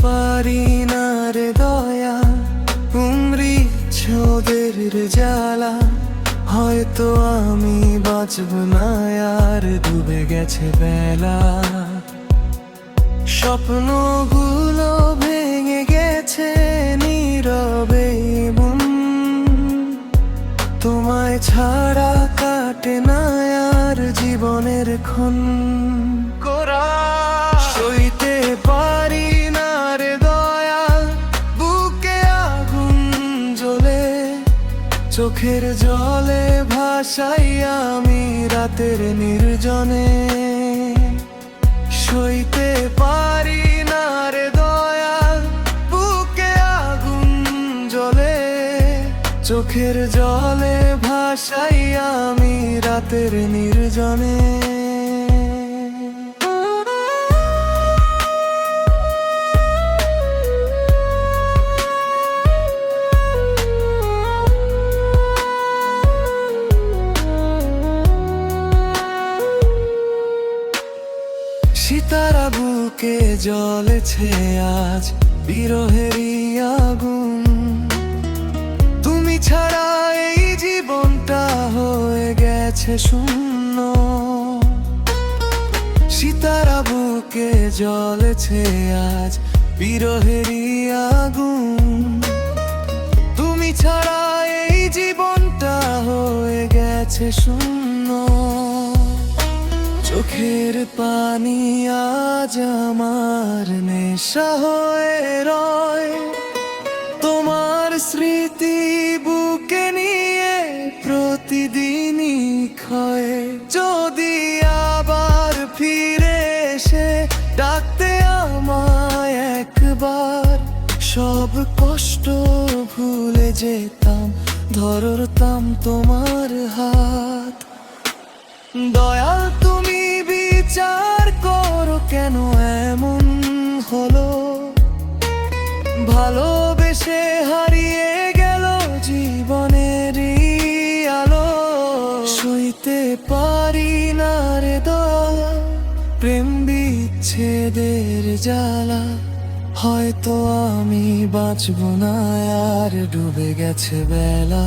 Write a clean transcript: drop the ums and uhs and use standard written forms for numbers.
পারি না রে দয়া, উমৃচ্ছদের জ্বালা। হয়তো আমি বাঁচব না আর, ডুবে গেছে বেলা। স্বপ্নগুলো ভেঙে গেছে নীরবে মন, তোমায় ছাড়া কাটে না আর জীবনের ক্ষণ। সইতে পারি না রে দয়াল, বুকে আগুন জ্বলে, চোখের জলে ভাসাই আমি রাতের নির্জনে। সইতে পারি না রে দয়াল, বুকে আগুন জ্বলে, চোখের জলে ভাসাই আমি রাতের নির্জনে। সিতারা বুকে জ্বলেছে আজ বিরহেরই আগুন, তুমি ছাড়া এই জীবনটা হয়ে গেছে শূন্য। সিতারা বুকে জ্বলেছে আজ বিরহেরই আগুন, তুমি ছাড়া এই জীবনটা হয়ে গেছে শূন্য। চোখের পানি আজ আমার নেশা হয়ে রয়, তোমার স্মৃতি বুকে নিয়ে প্রতিদিনই ক্ষয়। যদি আবার ফিরে এসে ডাকতে আমায় একবার, সব কষ্ট ভুলে যেতাম, ধরতাম তোমার হাত। দয়াল তুমি বিচার করো কেন এমন হলো, ভালোবেসে হারিয়ে গেল জীবনেরই আলো। সইতে পারি না রে দয়া, প্রেম বিচ্ছেদের জ্বালা। হয়তো আমি বাঁচব না আর, ডুবে গেছে বেলা।